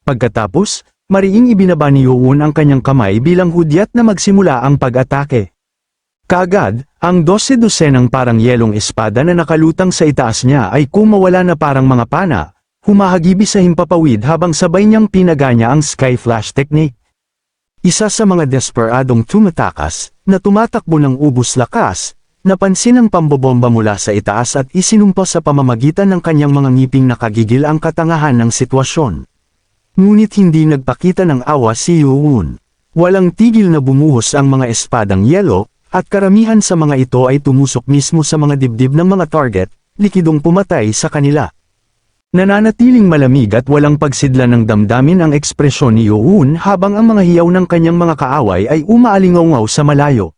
Pagkatapos, mariing ibinaba ni Yoon ang kanyang kamay bilang hudyat na magsimula ang pag-atake. Kaagad, ang 12-dosenang parang yelong espada na nakalutang sa itaas niya ay kumawala na parang mga pana, humahagibis sa himpapawid habang sabay niyang pinaganya ang Sky Flash technique. Isa sa mga desperadong tumatakas, na tumatakbo ng ubus lakas, napansin ang pambobomba mula sa itaas at isinumpa sa pamamagitan ng kanyang mga ngiping nakagigil ang katangahan ng sitwasyon. Ngunit hindi nagpakita ng awa si Yoon. Walang tigil na bumuhos ang mga espadang yelo, at karamihan sa mga ito ay tumusok mismo sa mga dibdib ng mga target, likidong pumatay sa kanila. Nananatiling malamig at walang pagsidlan ng damdamin ang ekspresyon ni Yoon habang ang mga hiyaw ng kanyang mga kaaway ay umaalingaw sa malayo.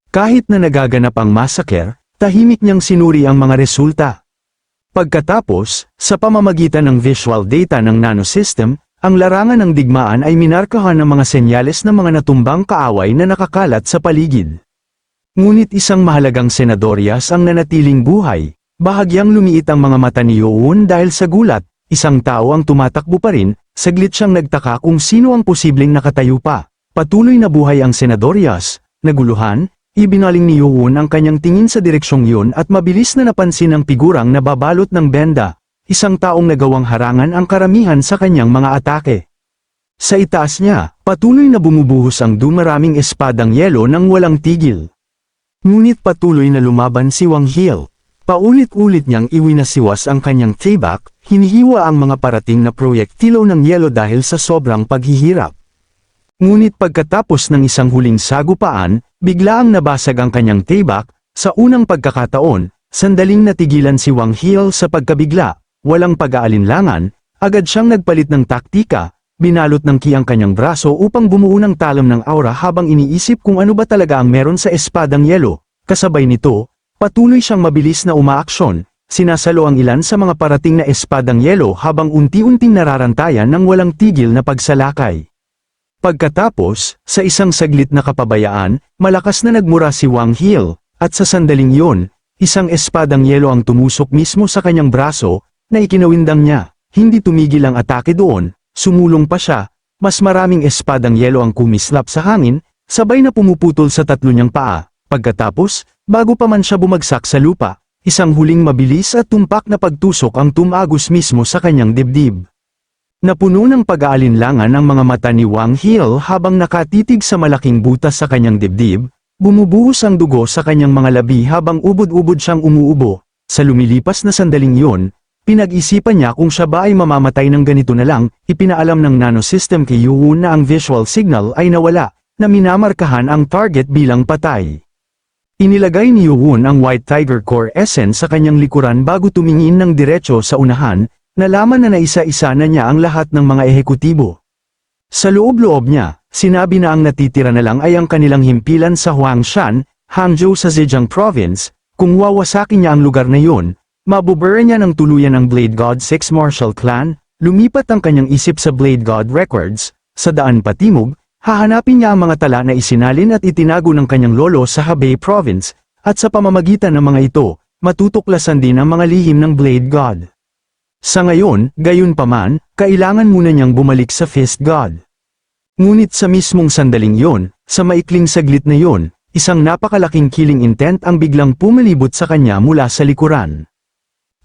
Kahit na nagaganap ang massacre, tahimik niyang sinuri ang mga resulta. Pagkatapos, sa pamamagitan ng visual data ng nanosystem, ang larangan ng digmaan ay minarkahan ng mga senyales ng mga natumbang kaaway na nakakalat sa paligid. Ngunit isang mahalagang senadoryas ang nanatiling buhay. Bahagyang lumiit ang mga mata ni Yoon dahil sa gulat, isang tao ang tumatakbo pa rin, saglit siyang nagtaka kung sino ang posibleng nakatayo pa. Patuloy na buhay ang senadoryas, naguluhan, ibinaling ni Yoon ang kanyang tingin sa direksyong yun at mabilis na napansin ang figurang nababalot ng benda, isang taong nagawang harangan ang karamihan sa kanyang mga atake. Sa itaas niya, patuloy na bumubuhos ang dumaraming espadang yelo nang walang tigil. Ngunit patuloy na lumaban si Wang Hill. Paulit-ulit niyang iwinasiwas ang kanyang tailback, hinihiwa ang mga parating na proyektilo ng yelo dahil sa sobrang paghihirap. Ngunit pagkatapos ng isang huling sagupaan, biglaang nabasag ang kanyang tailback. Sa unang pagkakataon, sandaling natigilan si Wang Hill sa pagkabigla, walang pag-aalinlangan, agad siyang nagpalit ng taktika, binalot ng ki ang kanyang braso upang bumuo ng talam ng aura habang iniisip kung ano ba talaga ang meron sa espadang yelo. Kasabay nito, patuloy siyang mabilis na umaaksyon, sinasalo ang ilan sa mga parating na espadang yelo habang unti-unting nararantayan ng walang tigil na pagsalakay. Pagkatapos, sa isang saglit na kapabayaan, malakas na nagmura si Wang Hill, at sa sandaling yon, isang espadang yelo ang tumusok mismo sa kanyang braso, na ikinawindang niya. Hindi tumigil ang atake doon, sumulong pa siya, mas maraming espadang yelo ang kumislap sa hangin, sabay na pumuputol sa tatlo niyang paa. Pagkatapos, bago pa man siya bumagsak sa lupa, isang huling mabilis at tumpak na pagtusok ang tumagos mismo sa kanyang dibdib. Napuno ng pag-aalinlangan ang mga mata ni Wang Hill habang nakatitig sa malaking butas sa kanyang dibdib, bumubuhos ang dugo sa kanyang mga labi habang ubod-ubod siyang umuubo. Sa lumilipas na sandaling yon, pinag-isipan niya kung siya ba ay mamamatay ng ganito na lang. Ipinaalam ng nanosystem kay Yoon na ang visual signal ay nawala, na minamarkahan ang target bilang patay. Inilagay ni Yoon ang White Tiger Core Essence sa kanyang likuran bago tumingin ng diretso sa unahan, nalaman na naisa-isa na niya ang lahat ng mga ehekutibo. Sa loob-loob niya, sinabi na ang natitira na lang ay ang kanilang himpilan sa Huangshan, Hangzhou sa Zhejiang Province. Kung wawasakin niya ang lugar na yun, mabubura niya ng tuluyan ang Blade God 6 Martial Clan. Lumipat ang kanyang isip sa Blade God Records, sa daan patimog. Hahanapin niya ang mga tala na isinalin at itinago ng kanyang lolo sa Hebei Province, at sa pamamagitan ng mga ito, matutuklasan din ang mga lihim ng Blade God. Sa ngayon, gayunpaman, kailangan muna niyang bumalik sa Fist God. Ngunit sa mismong sandaling yon, sa maikling saglit na yon, isang napakalaking killing intent ang biglang pumalibot sa kanya mula sa likuran.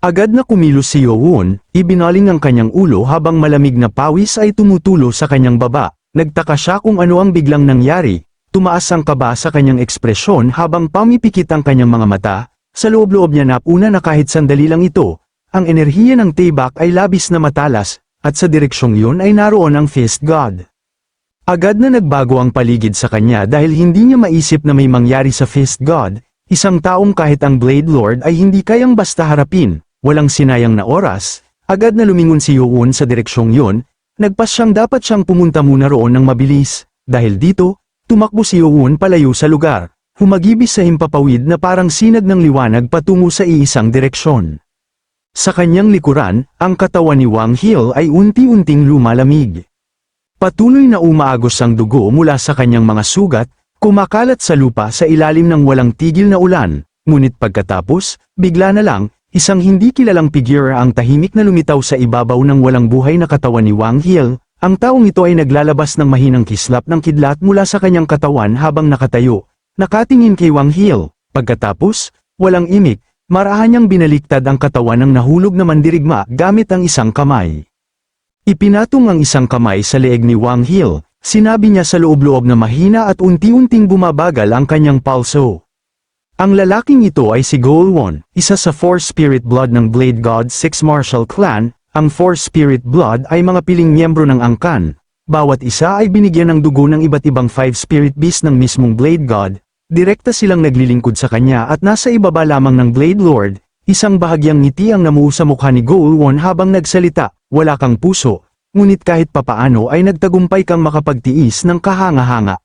Agad na kumilos si Yoon, ibinaling ang kanyang ulo habang malamig na pawis ay tumutulo sa kanyang baba. Nagtaka siya kung ano ang biglang nangyari, tumaas ang kaba sa kanyang ekspresyon habang pamipikit ang kanyang mga mata. Sa loob-loob niya napuna na kahit sandali lang ito, ang enerhiya ng tailback ay labis na matalas, at sa direksyong yun ay naroon ang Fist God. Agad na nagbago ang paligid sa kanya dahil hindi niya maisip na may mangyari sa Fist God, isang taong kahit ang Blade Lord ay hindi kayang basta harapin. Walang sinayang na oras, agad na lumingon si Yoon sa direksyong yun. Nagpas siyang dapat siyang pumunta muna roon ng mabilis. Dahil dito, tumakbo si Yoon palayo sa lugar, humagibis sa himpapawid na parang sinag ng liwanag patungo sa iisang direksyon. Sa kanyang likuran, ang katawan ni Wang Hill ay unti-unting lumalamig. Patuloy na umaagos ang dugo mula sa kanyang mga sugat, kumakalat sa lupa sa ilalim ng walang tigil na ulan, ngunit pagkatapos, bigla na lang, isang hindi kilalang figura ang tahimik na lumitaw sa ibabaw ng walang buhay na katawan ni Wang Hill, Ang taong ito ay naglalabas ng mahinang kislap ng kidlat mula sa kanyang katawan habang nakatayo, nakatingin kay Wang Hil. Pagkatapos, walang imik, marahan niyang binaliktad ang katawan ng nahulog na mandirigma gamit ang isang kamay. Ipinatong ang isang kamay sa leeg ni Wang Hil, sinabi niya sa loob-loob na mahina at unti-unting bumabagal ang kanyang pulso. Ang lalaking ito ay si Golwon, isa sa 4 Spirit Blood ng Blade God 6 Martial Clan. Ang 4 Spirit Blood ay mga piling miyembro ng angkan. Bawat isa ay binigyan ng dugo ng iba't ibang 5 Spirit Beast ng mismong Blade God. Direkta silang naglilingkod sa kanya at nasa ibaba lamang ng Blade Lord. Isang bahagyang ngiti ang namuo sa mukha ni Golwon habang nagsalita, wala kang puso, ngunit kahit papaano ay nagtagumpay kang makapagtiis ng kahanga-hanga.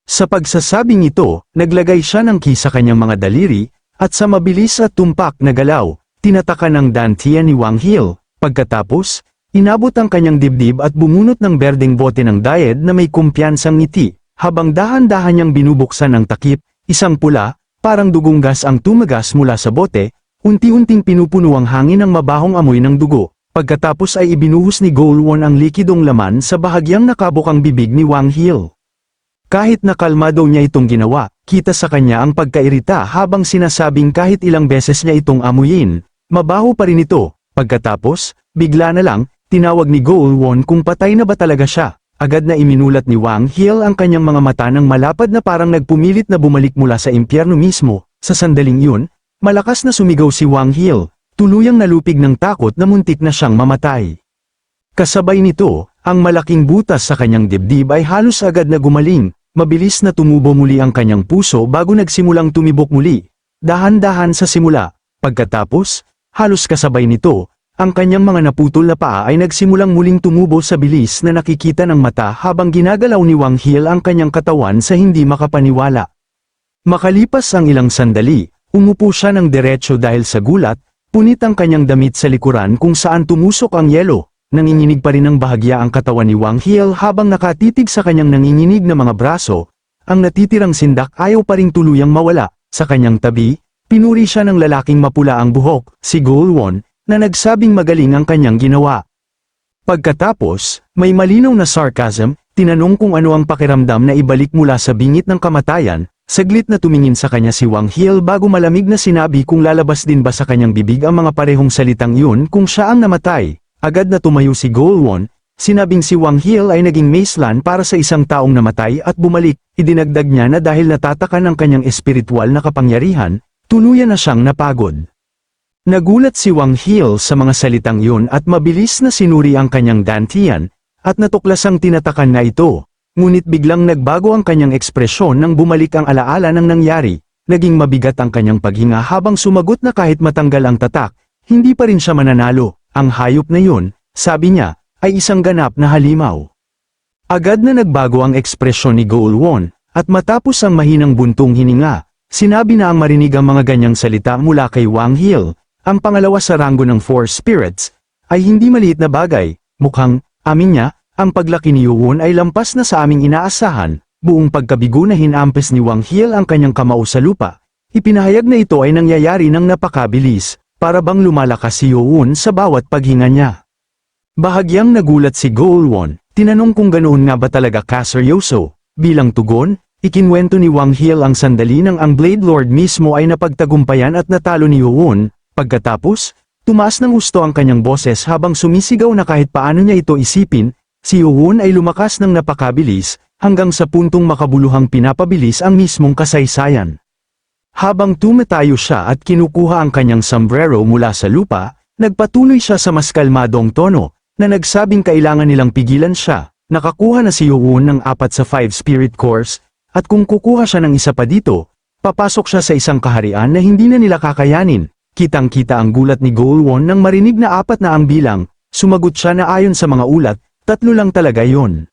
Sa pagsasabing ito, naglagay siya ng ki sa kanyang mga daliri, at sa mabilis at tumpak na galaw, tinatakan ng dantian ni Wang Hil. Pagkatapos, inabot ang kanyang dibdib at bumunot ng berdeng bote ng dayed na may kumpiyansang ngiti, habang dahan-dahan niyang binubuksan ang takip, isang pula, parang dugong gas ang tumagas mula sa bote, unti-unting pinupuno ang hangin ng mabahong amoy ng dugo. Pagkatapos ay ibinuhos ni Golwon ang likidong laman sa bahagyang nakabukang bibig ni Wang Hil. Kahit nakalmado niya itong ginawa, kita sa kanya ang pagkairita habang sinasabing kahit ilang beses niya itong amuyin, mabaho pa rin ito. Pagkatapos, bigla na lang, tinawag ni Golwon kung patay na ba talaga siya. Agad na iminulat ni Wang Hil ang kanyang mga mata ng malapad na parang nagpumilit na bumalik mula sa impyerno mismo. Sa sandaling yun, malakas na sumigaw si Wang Hil, tuluyang nalupig ng takot na muntik na siyang mamatay. Kasabay nito, ang malaking butas sa kanyang dibdib ay halos agad na gumaling, mabilis na tumubo muli ang kanyang puso bago nagsimulang tumibok muli, dahan-dahan sa simula. Pagkatapos, halos kasabay nito, ang kanyang mga naputol na paa ay nagsimulang muling tumubo sa bilis na nakikita ng mata habang ginagalaw ni Wang Hil ang kanyang katawan sa hindi makapaniwala. Makalipas ang ilang sandali, umupo siya ng diretso dahil sa gulat, punit ang kanyang damit sa likuran kung saan tumusok ang yelo. Nanginginig pa rin ng bahagya ang katawan ni Wang Hil habang nakatitig sa kanyang nanginginig na mga braso. Ang natitirang sindak ayaw pa ring tuluyang mawala. Sa kanyang tabi, pinuri siya ng lalaking mapula ang buhok, si Golwon, na nagsabing magaling ang kanyang ginawa. Pagkatapos, may malinaw na sarcasm, tinanong kung ano ang pakiramdam na ibalik mula sa bingit ng kamatayan. Saglit na tumingin sa kanya si Wang Hil bago malamig na sinabi kung lalabas din ba sa kanyang bibig ang mga parehong salitang yun kung siya ang namatay. Agad na tumayo si Golwon, sinabing si Wang Hil ay naging macelan para sa isang taong namatay at bumalik. Idinagdag niya na dahil natatakan ng kanyang espiritual na kapangyarihan, tuluyan na siyang napagod. Nagulat si Wang Hil sa mga salitang yun at mabilis na sinuri ang kanyang dantian, at natuklasang tinatakan na ito. Ngunit biglang nagbago ang kanyang ekspresyon nang bumalik ang alaala ng nangyari. Naging mabigat ang kanyang paghinga habang sumagot na kahit matanggal ang tatak, hindi pa rin siya mananalo. Ang hayop na yun, sabi niya, ay isang ganap na halimaw. Agad na nagbago ang ekspresyon ni Golwon, at matapos ang mahinang buntong hininga, sinabi na ang marinig ang mga ganyang salita mula kay Wang Hil. Ang pangalawa sa ranggo ng 4 spirits, ay hindi maliit na bagay. Mukhang, amin niya, ang paglaki ni Yuwon ay lampas na sa aming inaasahan. Buong pagkabigo na hinampes ni Wang Hil ang kanyang kamao sa lupa. Ipinahayag na ito ay nangyayari ng napakabilis, para bang lumalakas si Yuwon sa bawat paghinga niya. Bahagyang nagulat si Golwon, tinanong kung ganoon nga ba talaga kaseryoso. Bilang tugon, ikinwento ni Wang Hil ang sandali nang ang Blade Lord mismo ay napagtagumpayan at natalo ni Yuwon. Pagkatapos, tumaas ng gusto ang kanyang boses habang sumisigaw na kahit paano niya ito isipin, si Yuwon ay lumakas ng napakabilis, hanggang sa puntong makabuluhang pinapabilis ang mismong kasaysayan. Habang tumatayo siya at kinukuha ang kanyang sombrero mula sa lupa, nagpatuloy siya sa mas kalmadong tono, na nagsabing kailangan nilang pigilan siya. Nakakuha na si Yuwon ng 4 sa 5 spirit cores, at kung kukuha siya ng isa pa dito, papasok siya sa isang kaharian na hindi na nila kakayanin. Kitang-kita ang gulat ni Golwon nang marinig na 4 na ang bilang, sumagot siya na ayon sa mga ulat, 3 lang talaga yon.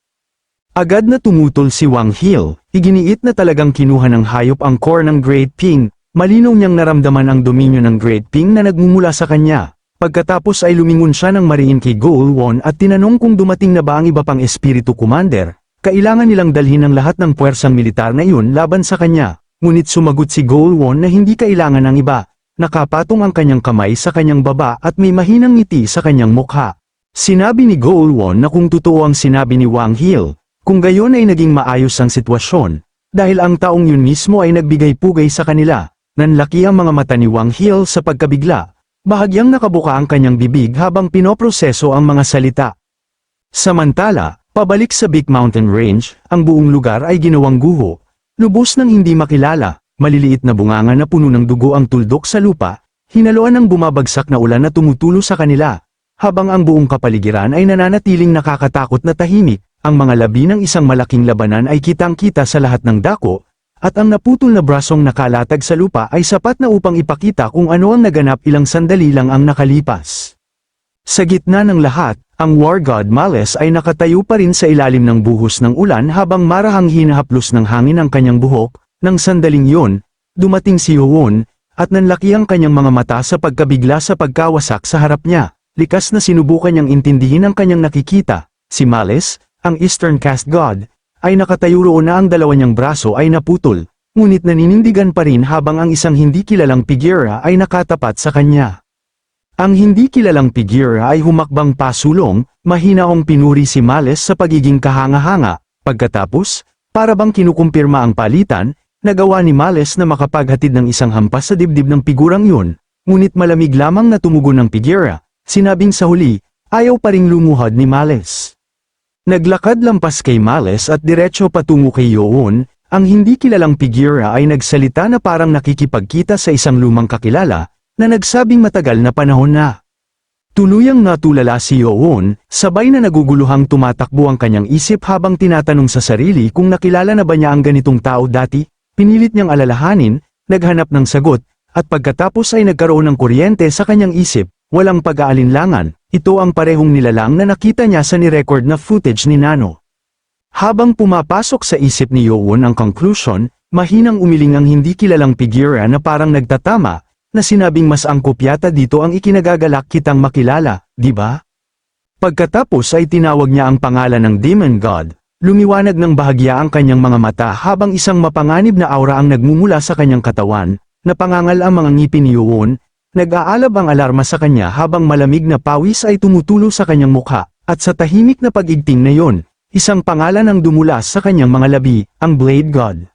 Agad na tumutol si Wang Hil, iginiit na talagang kinuha ng hayop ang core ng Great Ping, malinaw niyang naramdaman ang dominyo ng Great Ping na nagmumula sa kanya. Pagkatapos ay lumingon siya ng mariin kay Golwon at tinanong kung dumating na ba ang iba pang espiritu commander, kailangan nilang dalhin ang lahat ng puwersang militar na yun laban sa kanya. Ngunit sumagot si Golwon na hindi kailangan ng iba. Nakapatong ang kanyang kamay sa kanyang baba at may mahinang ngiti sa kanyang mukha. Sinabi ni Goulwon na kung totoo ang sinabi ni Wang Hil, kung gayon ay naging maayos ang sitwasyon, dahil ang taong yun mismo ay nagbigay-pugay sa kanila, nanlaki ang mga mata ni Wang Hil sa pagkabigla, bahagyang nakabuka ang kanyang bibig habang pinoproseso ang mga salita. Samantala, pabalik sa Big Mountain Range, ang buong lugar ay ginawang guho, lubos ng hindi makilala, maliliit na bunganga na puno ng dugo ang tuldok sa lupa, hinaluan ng bumabagsak na ulan na tumutulo sa kanila. Habang ang buong kapaligiran ay nananatiling nakakatakot na tahimik, ang mga labi ng isang malaking labanan ay kitang-kita sa lahat ng dako, at ang naputol na brasong nakalatag sa lupa ay sapat na upang ipakita kung ano ang naganap ilang sandali lang ang nakalipas. Sa gitna ng lahat, ang War God Malice ay nakatayo pa rin sa ilalim ng buhos ng ulan habang marahang hinahaplos ng hangin ang kanyang buhok. Nang sandaling yun, dumating si Yoon, at nanlaki ang kanyang mga mata sa pagkabigla sa pagkawasak sa harap niya. Likas na sinubukan niyang intindihin ang kanyang nakikita. Si Malice, ang Eastern Caste God, ay nakatayo roon na ang dalawa niyang braso ay naputol, ngunit naninindigan pa rin habang ang isang hindi kilalang figura ay nakatapat sa kanya. Ang hindi kilalang figura ay humakbang pasulong, mahinaong pinuri si Malice sa pagiging kahanga-hanga. Pagkatapos, para bang kinukumpirma ang palitan, nagawa ni Malice na makapaghatid ng isang hampas sa dibdib ng figurang yun, ngunit malamig lamang na tumugon ng figura. Sinabing sa huli, ayaw pa ring lumuhod ni Malice. Naglakad lampas kay Malice at diretso patungo kay Yoon, ang hindi kilalang figura ay nagsalita na parang nakikipagkita sa isang lumang kakilala, na nagsabing matagal na panahon na. Tuluyang natulala si Yoon, sabay na naguguluhang tumatakbo ang kanyang isip habang tinatanong sa sarili kung nakilala na ba niya ang ganitong tao dati, pinilit niyang alalahanin, naghanap ng sagot, at pagkatapos ay nagkaroon ng kuryente sa kanyang isip. Walang pag-aalinlangan, ito ang parehong nilalang na nakita niya sa ni-record na footage ni Nano. Habang pumapasok sa isip ni Yoon ang conclusion, mahinang umiling ang hindi kilalang figura na parang nagtatama, na sinabing mas angkop yata dito ang ikinagagalak kitang makilala, di ba? Pagkatapos ay tinawag niya ang pangalan ng Demon God, lumiwanag ng bahagya ang kanyang mga mata habang isang mapanganib na aura ang nagmumula sa kanyang katawan, napangangal ang mga ngipin ni Yoon. Nag-aalab ang alarma sa kanya habang malamig na pawis ay tumutulo sa kanyang mukha, at sa tahimik na pag-igting na yon, isang pangalan ang dumulas sa kanyang mga labi, ang Blade God.